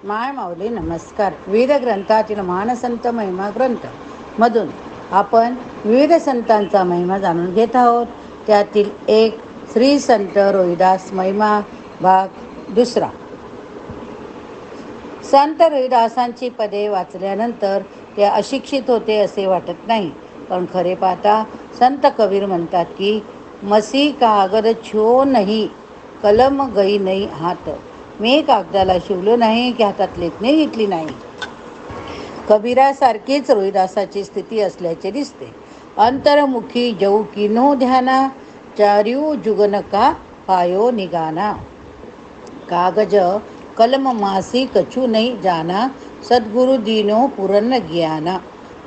माय माऊली नमस्कार. विविध ग्रंथातील मानसंत महिमा ग्रंथ मधून आपण विविध संतांचा महिमा जाणून घेत आहोत. त्यातील एक श्री संत रोहिदास महिमा भाग दुसरा. संत रोहिदासांची पदे वाचल्यानंतर ते अशिक्षित होते असे वाटत नाही, पण खरे पाहता संत कबीर म्हणतात की मसी कागद छो नाही, कलम गई नाही हात. मी कागदाला शिवलो नाही की हातात लेखणी घेतली नाही. कबीरासारखीच रोहिदासाची स्थिती असल्याचे दिसते. अंतर्मुखी जऊ किनो ध्याना, चार्यू जुगन का पायो निगाना. कागज कलम मासी कछु नाही जाना, सद्गुरु दीनो पूर्ण ज्ञाना.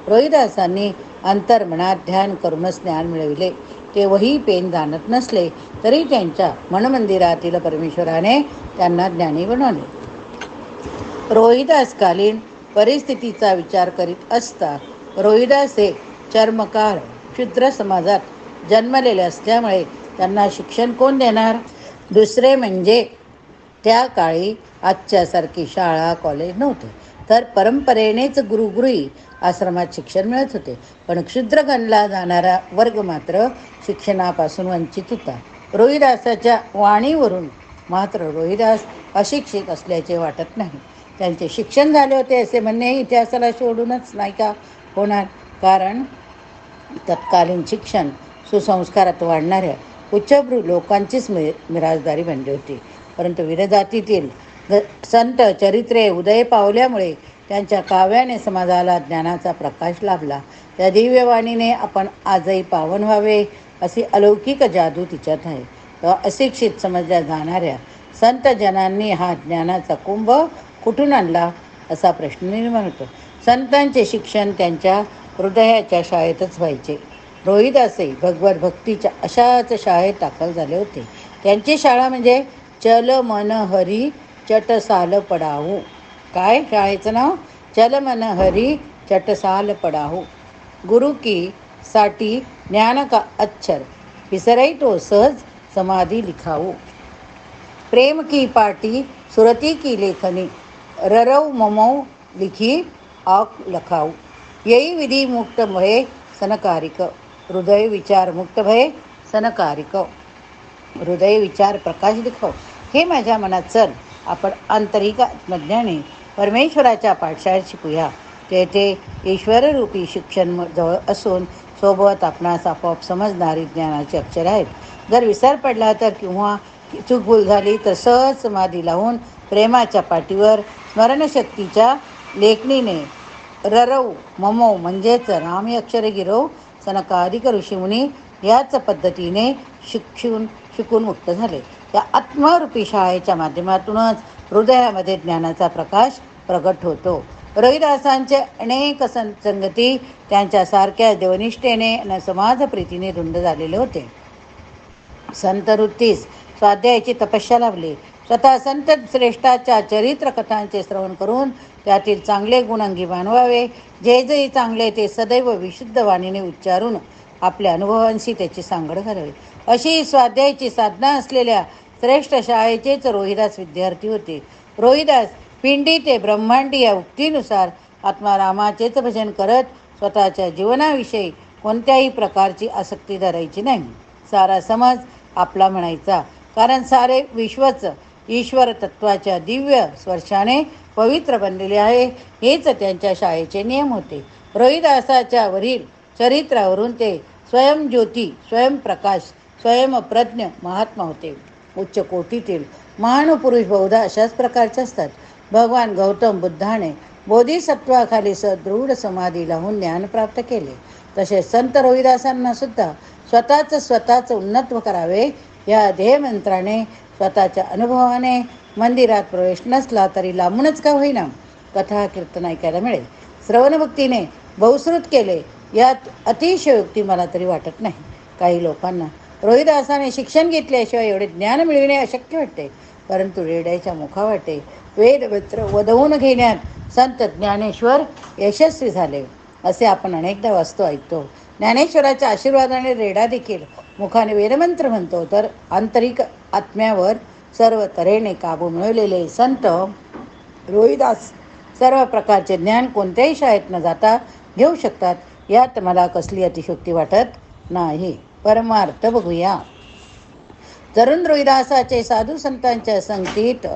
रोहिदासांनी अंतर्मनात ध्यान करूनच ज्ञान मिळविले. ते वही पेन जाणत नसले तरी त्यांच्या मनमंदिरातील परमेश्वराने त्यांना ज्ञानी बनवले. रोहिदासकालीन परिस्थितीचा विचार करीत असता रोहिदास हे चर्मकार क्षुद्र समाजात जन्मलेले असल्यामुळे त्यांना शिक्षण कोण देणार? दुसरे म्हणजे त्या काळी आजच्यासारखी शाळा कॉलेज नव्हते, तर परंपरेनेच गुरुगृही आश्रमात शिक्षण मिळत होते. पण क्षुद्र गणला जाणारा वर्ग मात्र शिक्षणापासून वंचित होता. रोहिदासाच्या वाणीवरून मात्र रोहिदास अशिक्षित असल्याचे वाटत नाही. त्यांचे शिक्षण झाले होते असे म्हणणे इतिहासाला सोडूनच नाही का होणार, कारण तत्कालीन शिक्षण सुसंस्कारात वाढणाऱ्या उच्चभ्रू लोकांचीच मिराजदारी बनली होती. परंतु विरजातीतील संत चरित्रे उदय पावल्यामुळे त्यांच्या काव्याने समाजाला ज्ञानाचा प्रकाश लाभला. त्या दिव्यवाणीने आपण आजही पावन व्हावे अशी अलौकिक जादू तिच्यात आहे. अशिक्षित समजल्या जाणाऱ्या संत जनांनी हा ज्ञानाचा कुंभ कुठून आणला असा प्रश्न निर्माण होतो. संतांचे शिक्षण त्यांच्या हृदयाच्या शाळेतच व्हायचे. रोहिदासही भगवत भक्तीच्या अशाच शाळेत दाखल झाले होते. त्यांची शाळा म्हणजे चल मन हरी चटसाल पडाहू. काय शाळेचं नाव? चल मन हरी चटसाल पडाहू. गुरु की साठी ज्ञान का अक्षर, विसरई तो सहज समाधी लिखाऊ. प्रेम की पाटी सुरती की लेखनी, ररव ममौ लिखी आक लखाऊ. यही विधी मुक्त भये सनकारिक, हृदय विचार मुक्त भये सनकारिक. हृदय विचार प्रकाश दिखाव. हे माझ्या मनात चल, आपण आंतरिक आत्मज्ञाने परमेश्वराच्या पाठशाळेत शिकूया. तेथे ईश्वररूपी शिक्षण जवळ असून सोबत आपणास आपोआप समजणारी ज्ञानाची अक्षरे आहेत. जर विसर पडला तर किंवा चूकभूल झाली तर सहज समाधी लावून प्रेमाच्या पाठीवर स्मरणशक्तीच्या लेखणीने ररव ममो म्हणजेच रामी अक्षरे गिरव सनकाधिक ऋषीमुनी याच पद्धतीने शिकून मुक्त झाले. या आत्मरूपी शाळेच्या माध्यमातूनच हृदयामध्ये ज्ञानाचा प्रकाश प्रगट होतो. रोहिदासांचे अनेक संगती त्यांच्यासारख्या देवनिष्ठेने आणि समाजप्रीतीने रुंद झालेले होते. संत वृत्तीस स्वाध्यायाची तपस्या लाभली. स्वतः संत श्रेष्ठाच्या चरित्र कथांचे श्रवण करून त्यातील चांगले गुण अंगी बाणवावे. जे जे चांगले ते सदैव विशुद्ध वाणीने उच्चारून आपल्या अनुभवांशी त्याची सांगड घालावी. अशी स्वाध्यायाची साधना असलेल्या श्रेष्ठ शाळेचेच रोहिदास विद्यार्थी होते. रोहिदास पिंडी ते ब्रह्मांडी या उक्तीनुसार आत्मारामाचेच भजन करत स्वतःच्या जीवनाविषयी कोणत्याही प्रकारची आसक्ती धरायची नाही. सारा समज आपला म्हणायचा, कारण सारे विश्वच ईश्वर तत्वाच्या दिव्य स्पर्शाने पवित्र बनलेले आहे. हेच त्यांच्या शाळेचे नियम होते. रोहिदासाच्या वरील चरित्रावरून ते स्वयंज्योती, स्वयंप्रकाश, स्वयंप्रज्ञ महात्मा होते. उच्च कोटीतील महानुपुरुष बहुधा अशाच प्रकारचे असतात. भगवान गौतम बुद्धाने बोधिसत्वाखाली सदृढ समाधी लावून ज्ञान प्राप्त केले. तसेच संत रोहिदासांना सुद्धा स्वतःच उन्नत्व करावे या ध्येयमंत्राने स्वतःच्या अनुभवाने मंदिरात प्रवेश नसला तरी लांबूनच का होईना कथा कीर्तन ऐकायला मिळेल. श्रवणभक्तीने बहुश्रुत केले यात अतिशयोक्ती मला तरी वाटत नाही. काही लोकांना रोहिदासाने शिक्षण घेतल्याशिवाय एवढे ज्ञान मिळविणे अशक्य वाटते. परंतु रेड्याच्या मुखावाटे वेदवस्त्र वधवून घेण्यात संत ज्ञानेश्वर यशस्वी झाले असे आपण अनेकदा वाचतो ऐकतो. ज्ञानेश्वराच्या आशीर्वादाने रेडा देखील मुखाने वेदमंत्र म्हणतो, तर आंतरिक आत्म्यावर सर्व तऱ्हेने काबू मिळवलेले संत रोहिदास सर्व प्रकारचे ज्ञान कोणत्याही शाळेत न जाता घेऊ शकतात यात मला कसली अतिशयोक्ती वाटत नाही. परमार्थ बघूया. तरुण रोहिदासाचे साधू संतांच्या संगतीत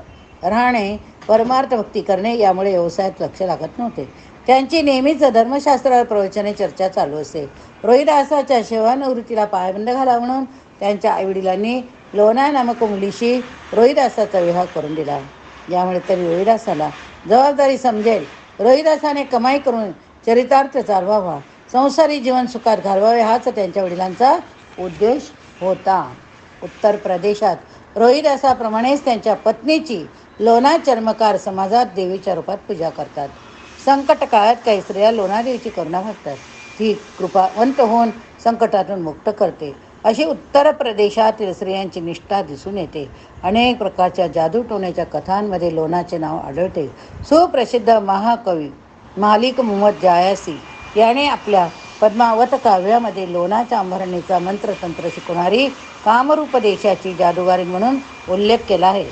राहणे, परमार्थ भक्ती करणे यामुळे व्यवसायात लक्ष लागत नव्हते. त्यांची नेहमीच धर्मशास्त्रावर प्रवचने चर्चा चालू असे. रोहिदासाच्या सेवानिवृत्तीला पायबंद घाला म्हणून त्यांच्या आईवडिलांनी लोना नामक मुलीशी रोहिदासाचा विवाह करून दिला. यामुळे तरी रोहिदासाला जबाबदारी समजेल. रोहिदासाने कमाई करून चरितार्थ चालवावा, संसारी जीवन सुखात घालवावे हाच त्यांच्या वडिलांचा उद्देश होता. उत्तर प्रदेशात रोहिदासाप्रमाणेच त्यांच्या पत्नीची लोना चर्मकार समाजात देवीच्या रूपात पूजा करतात. संकट काळात काही स्त्रिया लोणादेवीची करुणा भागतात. ती कृपावंत होऊन संकटातून मुक्त करते. अशी उत्तर प्रदेशातील स्त्रियांची निष्ठा दिसून येते. अनेक प्रकारच्या जादूटोण्याच्या कथांमध्ये लोनाचे नाव आढळते. सुप्रसिद्ध महाकवी मालिक मुहम्मद जायासी याने आपल्या पद्मावत काव्यामध्ये लोनाच्या अंभरणीचा मंत्रतंत्र शिकवणारी कामरूप देशाची जादूगारी म्हणून उल्लेख केला आहे.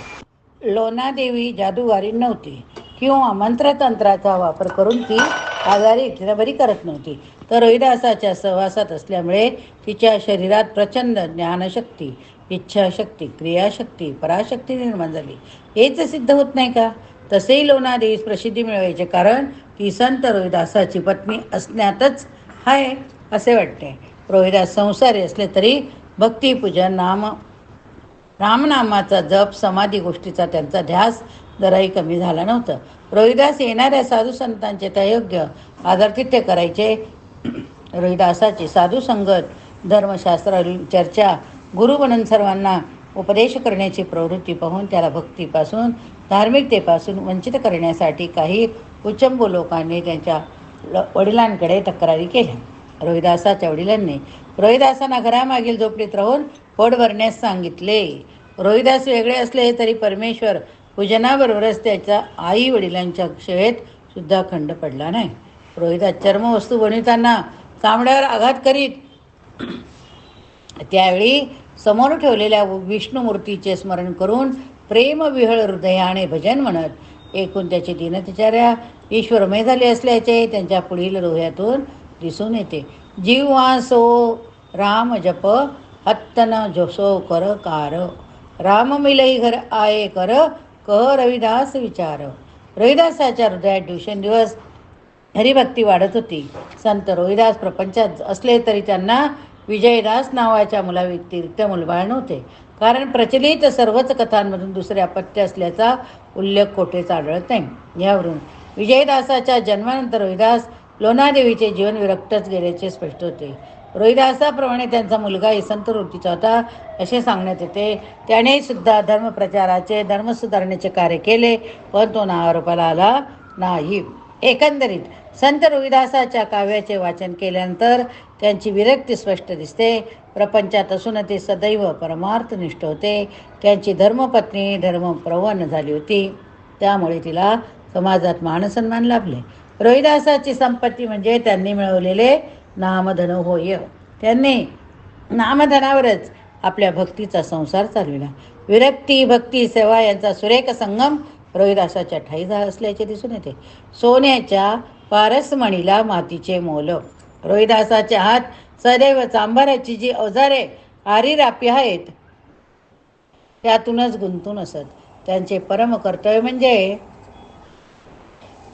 लोनादेवी जादूगारी नव्हती किंवा मंत्रतंत्राचा वापर करून ती आजारी व्यक्तीला बरी करत नव्हती, तर रोहिदासाच्या सहवासात असल्यामुळे तिच्या शरीरात प्रचंड ज्ञानशक्ती, इच्छाशक्ती, क्रियाशक्ती, पराशक्ती निर्माण झाली. हेच सिद्ध होत नाही का? तसेही लोनादेवीस प्रसिद्धी मिळवायचे कारण ती संत रोहिदासाची पत्नी असण्यातच आहे असे वाटते. रोहिदास संसारी असले तरी भक्तिपूजन, रामनामाचा जप, समाधी गोष्टीचा त्यांचा ध्यास जराही कमी झाला नव्हता. रोहिदास येणाऱ्या साधू संतांचे त्यायोग्य आदरातिथ्य करायचे. रोहिदासाची साधू संगत, धर्मशास्त्रावरील चर्चा, गुरु बनून सर्वांना उपदेश करण्याची प्रवृत्ती पाहून त्याला भक्तीपासून, धार्मिकतेपासून वंचित करण्यासाठी काही उचंबू लोकांनी त्यांच्या वडिलांकडे तक्रारी केल्या. रोहिदासाच्या वडिलांनी रोहिदासांना घरामागील झोपडीत राहून पोट भरण्यास सांगितले. रोहिदास वेगळे असले तरी परमेश्वर पूजनाबरोबरच त्याच्या आई वडिलांच्या सेवेत सुद्धा खंड पडला नाही. रोहिदास चर्मवस्तू बनविताना चामड्यावर आघात करीत त्यावेळी समोर ठेवलेल्या विष्णुमूर्तीचे स्मरण करून प्रेमविहळ हृदयाने भजन म्हणत एकूण त्याची दीनतेचार्या ईश्वरमय झाले असल्याचे त्यांच्या पुढील रोह्यातून दिसून येते. जीवासो राम जप हत्तन जसो कर कार, राम मिलई घर आये कर, कह रविदास विचार. रोहिदासाच्या हृदयात दिवसेंदिवस हरिभक्ती वाढत होती. संत रोहिदास प्रपंचात असले तरी त्यांना विजयदास नावाच्या मुलाव्यतिरिक्त मुलबाळ नव्हते. कारण प्रचलित सर्वच कथांमधून दुसरे अपत्य असल्याचा उल्लेख कोठेच आढळत नाही. यावरून विजयदासाच्या जन्मानंतर रोहिदास लोनादेवीचे जीवन विरक्तच गेल्याचे स्पष्ट होते. रोहिदासाप्रमाणे त्यांचा मुलगाही संत वृत्तीचा होता असे सांगण्यात येते. त्याने सुद्धा धर्मप्रचाराचे, धर्मसुधारण्याचे कार्य केले, पण तो नावारूपाला आला नाही. एकंदरीत संत रोहिदासाच्या काव्याचे वाचन केल्यानंतर त्यांची विरक्ती स्पष्ट दिसते. प्रपंचात असून ते सदैव परमार्थनिष्ठ होते. त्यांची धर्मपत्नी धर्मप्रवण झाली होती, त्यामुळे तिला समाजात मानसन्मान लाभले. रोहिदासाची संपत्ती म्हणजे त्यांनी मिळवलेले नामधन होय. त्यांनी नामधनावरच आपल्या भक्तीचा संसार चालविला. विरक्ती, भक्ती, सेवा यांचा सुरेख संगम रोहिदासाच्या ठायी झाला असल्याचे दिसून येते. सोन्याच्या पारसमणीला मातीचे मोल. रोहिदासाचे हात सदैव चांभाराची जी अवजारे आरीरापी आहेत त्यातूनच गुंतून असत. त्यांचे परम कर्तव्य म्हणजे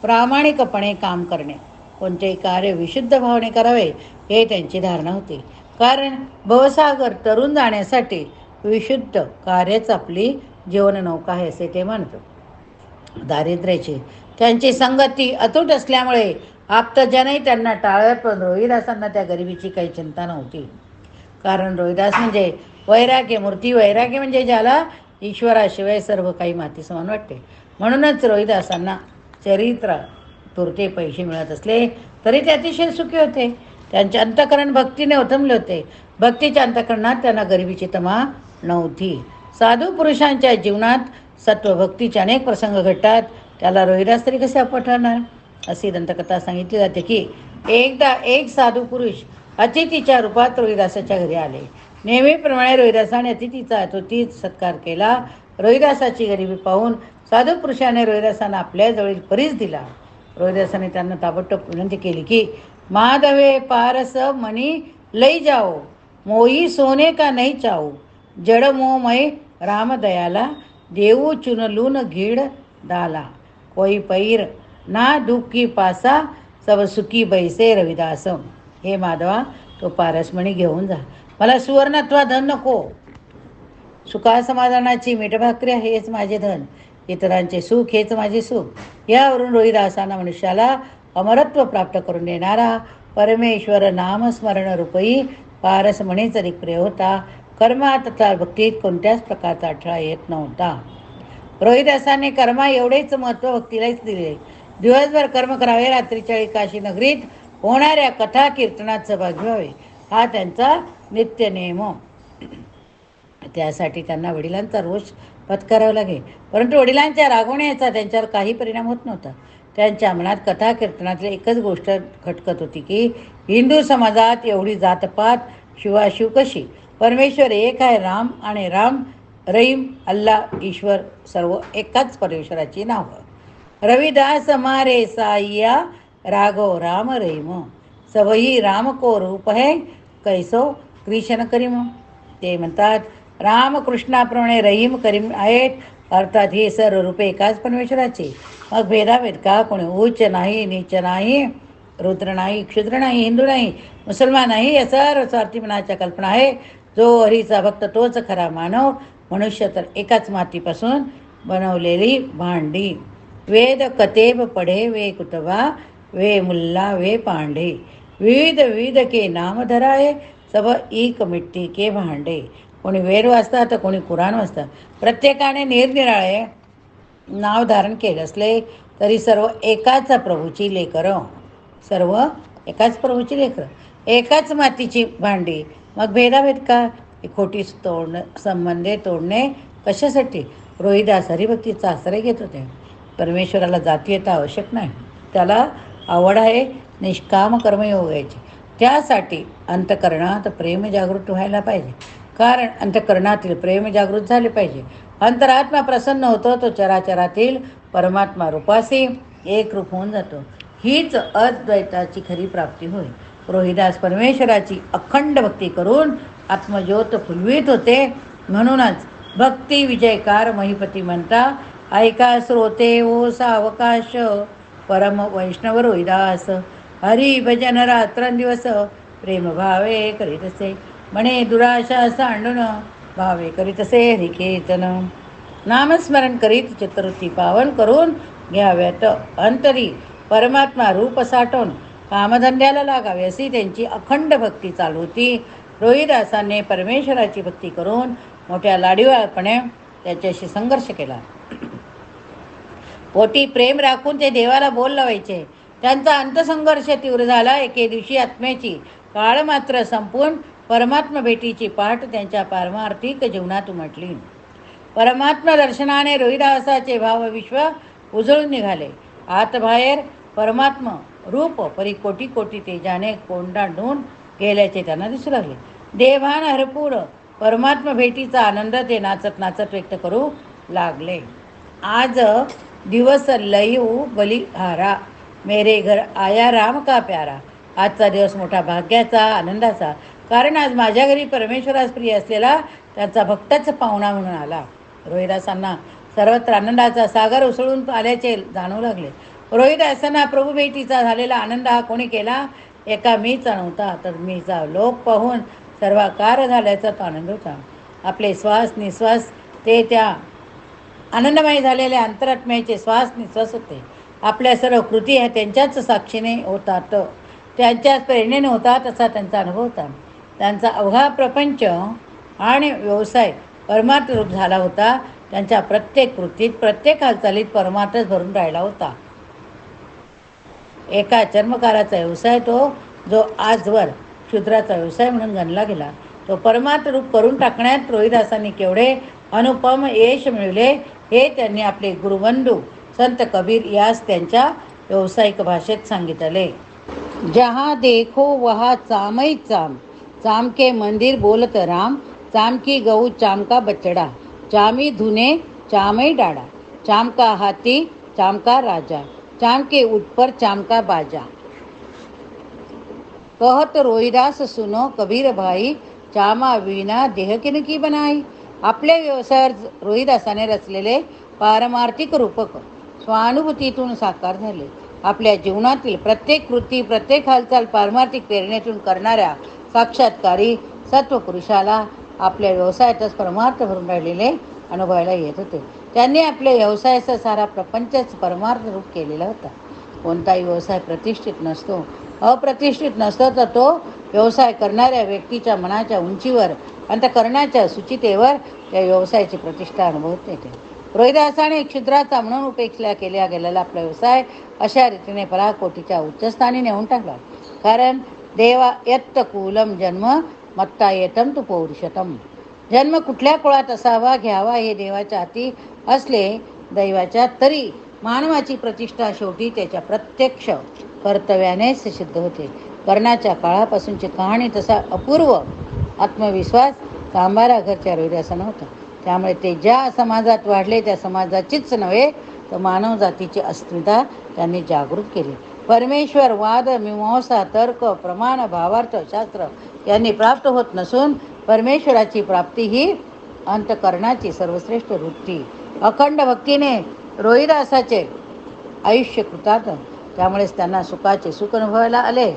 प्रामाणिकपणे काम करणे, कोणतेही कार्य विशुद्ध भावने करावे हे त्यांची धारणा होती. कारण भवसागर तरुण जाण्यासाठी विशुद्ध कार्यच आपली जीवननौका आहे असे ते मानतात. दारिद्र्याची त्यांची संगती अतूट असल्यामुळे आप्तजनही त्यांना टाळत, पण रोहिदासांना त्या गरिबीची काही चिंता नव्हती. कारण रोहिदास म्हणजे वैराग्य मूर्ती. वैराग्य म्हणजे ज्याला ईश्वराशिवाय सर्व काही माती समान वाटते. म्हणूनच रोहिदासांना चरित्र तुरते पैसे मिळत असले तरी ते अतिशय सुखी होते. त्यांचे अंतःकरण भक्तीने ओथंबले होते. भक्तीच्या अंतःकरणात त्यांना गरिबीची तमा नव्हती. साधू पुरुषांच्या जीवनात सत्वभक्तीचे अनेक प्रसंग घडतात, त्याला रोहिदास तरी कसे अपठणार. अशी दंतकथा सांगितली जाते की एकदा एक साधू पुरुष अतिथीच्या रूपात रोहिदासाच्या घरी आले. नेहमीप्रमाणे रोहिदासाने अतिथीचा अतिथी सत्कार केला. रोहिदासाची गरिबी पाहून साधू पुरुषाने रोहिदासांना आपल्या जवळील परीस दिला. रोहिदासाने त्यांना ताबडतोब विनंती केली की माधवे पारस मनी लई जाओ, मोही सोने का नहीं चाओ, जड मोहमय राम दयाला, देऊ चुनलून घीड डाला, कोई पैर ना दुःखी पासा, सब सुखी बैसे रविदास. हे माधवा, तो पारसमणी घेऊन जा. मला सुवर्ण अथवा धन नको. सुखा समाधानाची मीठभाकरी हेच माझे धन, इतरांचे सुख हेच माझे सुख. यावरून रोहिदासांना मनुष्याला अमरत्व प्राप्त करून देणारा परमेश्वर नामस्मरण रूपी पारस म्हणेच अधिक प्रिय होता. कर्मात तथा भक्तीत कोणत्याच प्रकारचा अडथळा येत नव्हता. रोहिदासांनी कर्मा एवढेच महत्त्व भक्तीलाच दिले. दिवसभर कर्म करावे, रात्रीच्या वेळी काशी नगरीत होणाऱ्या कथा कीर्तनात सहभागी व्हावे, हा त्यांचा नित्य नियम. त्यासाठी त्यांना वडिलांचा रोष पत्करावा लागे. परंतु वडिलांच्या रागवण्याचा त्यांच्यावर काही परिणाम होत नव्हता. त्यांच्या मनात कथा कीर्तनातली एकच गोष्ट खटकत होती की हिंदू समाजात एवढी जातपात शिवाशिव कशी. परमेश्वर एक आहे, राम आणि राम रहीम अल्ला ईश्वर सर्व एकाच परमेश्वराची नावं. रविदास मारे साईया राघव राम रहीम, सबही राम को रूप है कैसो कृष्ण करीम. ते म्हणतात राम कृष्णाप्रमाणे रहीम करीम आहेत, अर्थात हे सर्व रूपे एकाच परमेश्वराचे. मग भेदाभेद का? कोणी उच्च नाही, नीच नाही, रुद्र नाही, क्षुद्र नाही, हिंदू नाही, मुसलमान नाही, या सर्व स्वार्थी मनाच्या कल्पना आहे. जो हरीचा भक्त तोच खरा मानव. मनुष्य तर एकाच मातीपासून बनवलेली भांडी. वेद कतेब पढे वे कुतबा, वे मुल्ला वे पांडे, विविध विविध के नाम धराए, सब एक मिट्टी के भांडे. कोणी वेद वाचतात तर कोणी कुराण वाचतात. प्रत्येकाने निरनिराळे नाव धारण केलं असले तरी सर्व एकाच प्रभूची लेकरं. सर्व एकाच प्रभूची लेकरं, एकाच मातीची भांडी. मग भेदाभेद का? खोटी संबंधे तोडणे कशासाठी? रोहिदास हरिभक्तीचा आश्रय घेत होते. परमेश्वराला जातीयता आवश्यक नाही, त्याला आवड आहे निष्काम कर्मयोगाची. त्यासाठी अंतःकरणात प्रेम जागृत व्हायला पाहिजे. कारण अंतःकरणातील प्रेम जागृत झाले पाहिजे. अंतरात्मा प्रसन्न होतो, तो चराचरातील परमात्मा रूपाशी एक रूप होऊन जातो. हीच अद्वैताची खरी प्राप्ती होय. रोहिदास परमेश्वराची अखंड भक्ती करून आत्मज्योत फुलवित होते. म्हणूनच भक्ती विजयकार महिपती म्हणता, ऐका श्रोते ओ सावकाश, परम वैष्णव रोहिदास, हरी भजन रात्रंदिवस, प्रेम भावे करीतसे, म्हणे दुराशा सांडून, भावे करीतसे हरिकीर्तन. नामस्मरण करीत चित्तवृत्ती पावन करून घ्याव्यात. अंतरी परमात्मा रूप साठवून कामधंद्याला लागावे, अशी त्यांची अखंड भक्ती चालू होती. रोहिदासांनी परमेश्वराची भक्ती करून मोठ्या लाडीवाळपणे त्याच्याशी संघर्ष केला. पोटी प्रेम राखून ते देवाला बोल लावायचे. त्यांचा अंतसंघर्ष तीव्र झाला. एके दिवशी आत्म्याची काळ मात्र संपून परमात्मा भेटीची पाठ त्यांच्या पारमार्थिक जीवनात उमटली. परमात्मा दर्शनाने रोहिदासाचे भावविश्व उजळून निघाले. आतबाहेर परमात्मा रूप परी कोटी कोटी तेजाने कोंडाळून गेल्याचे त्यांना दिसू लागले. देवान हरपूर परमात्मा भेटीचा आनंद ते नाचत नाचत व्यक्त करू लागले. आज दिवस लयू बलिहारा, मेरे घर आया राम का प्यारा. आजचा दिवस मोठा भाग्याचा, आनंदाचा. कारण आज माझ्या घरी परमेश्वरास प्रिय असलेला त्याचा भक्तच पाहुणा म्हणून आला. रोहिदासांना सर्वत्र आनंदाचा सागर उसळून आल्याचे जाणवू लागले. रोहिदासांना प्रभू भेटीचा झालेला आनंद हा कोणी केला? एका मीचा नव्हता, तर मीचा लोक पाहून सर्वाकार झाल्याचा तो आनंद होता. आपले श्वास निश्वास ते त्या आनंदमय झालेल्या अंतरात्म्याचे श्वास निश्वास होते. आपल्या सर्व कृती ह्या त्यांच्याच साक्षीने होतात, त्यांच्याच प्रेरणेने होतात असा त्यांचा अनुभव होता. त्यांचा अवघा प्रपंच आणि व्यवसाय परमार्थ रूप झाला होता. त्यांच्या प्रत्येक कृतीत, प्रत्येक हालचालीत परमार्थच भरून राहिला होता. एका चर्मकाराचा व्यवसाय तो, जो आजवर शूद्राचा व्यवसाय म्हणून गणला गेला, तो परमार्थ रूप करून टाकण्यात रोहिदासांनी केवढे अनुपम यश मिळवले हे त्यांनी आपले गुरुबंधू संत कबीर यास त्यांच्या व्यावसायिक भाषेत सांगितले. जहाँ देखो वहाँ चामई चाम, चाम के मंदिर बोलत राम, चाम की गऊ चाम का बछड़ा, चामी धुने चामई डाड़ा, चामका हाती चामका राजा, चामके उठ पर चामका बाजा. कहत रोहिदास सुनो कबीर भाई, चामा विना देह किनकी बनाई. आपल्या व्यवसायावर रोहिदासाने रचलेले पारमार्थिक रूपक स्वानुभूतीतून साकार झाले. आपल्या जीवनातील प्रत्येक कृती, प्रत्येक हालचाल पारमार्थिक प्रेरणेतून करणाऱ्या साक्षात्कारी सत्वपुरुषाला आपल्या व्यवसायातच परमार्थ भरून राहिलेले अनुभवायला येत होते. त्यांनी आपल्या व्यवसायाचा सारा प्रपंचच परमार्थ रूप केलेला होता. कोणताही व्यवसाय प्रतिष्ठित नसतो, अप्रतिष्ठित नसतो, तर तो व्यवसाय करणाऱ्या व्यक्तीच्या मनाच्या उंचीवर, अंतःकरणाच्या सुचितेवर त्या व्यवसायाची प्रतिष्ठा अनुभवता येते. रोहिदासाने क्षुद्राचा म्हणून उपेक्षा केल्या गेलेला आपला व्यवसाय अशा रीतीने पराकोटीच्या उच्चस्थानी नेऊन टाकला. कारण देवा यत्त कुलम जन्म मत्ता येतम तू पौरुषतम. जन्म कुठल्या कुळात असावा घ्यावा हे देवाच्या हाती असले दैवाच्या, तरी मानवाची प्रतिष्ठा शेवटी त्याच्या प्रत्यक्ष कर्तव्यानेच सिद्ध होते. कर्णाच्या काळापासूनची कहाणी तसा अपूर्व आत्मविश्वास कांबारा घरच्या रोहिदासानं होता. त्यामुळे ते ज्या समाजात वाढले त्या समाजाचीच नव्हे तर मानव जातीची अस्मिता त्यांनी जागृत केली. परमेश्वर, वाद, मीमांसा, तर्क, प्रमाण, भावार्थ, शास्त्र यांनी प्राप्त होत नसून परमेश्वराची प्राप्ती ही अंतःकरणाची सर्वश्रेष्ठ वृत्ती. अखंड भक्तीने रोहिदासाचे आयुष्य कृतार्थ. त्यामुळेच त्यांना सुखाचे सुख अनुभवायला आले.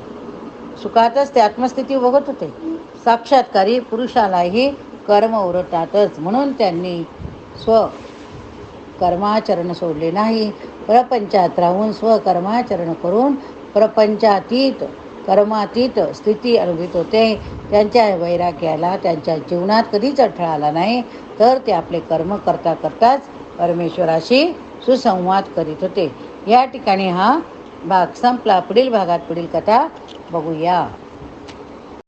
सुखातच ते आत्मस्थिती भोगत होते. साक्षात्कारी पुरुषालाही कर्म उरतातच, म्हणून त्यांनी स्वकर्माचरण सोडले नाही. प्रपंचात राहून स्वकर्माचरण करून प्रपंचातीत कर्मातीत स्थिती अनुभूत होते. त्यांच्या वैराग्याला त्यांच्या जीवनात कधीच अडथळा आला नाही, तर ते आपले कर्म करता करताच परमेश्वराशी सुसंवाद करीत होते. या ठिकाणी हा भाग संपला. पुढील भागात पुढील कथा बघूया.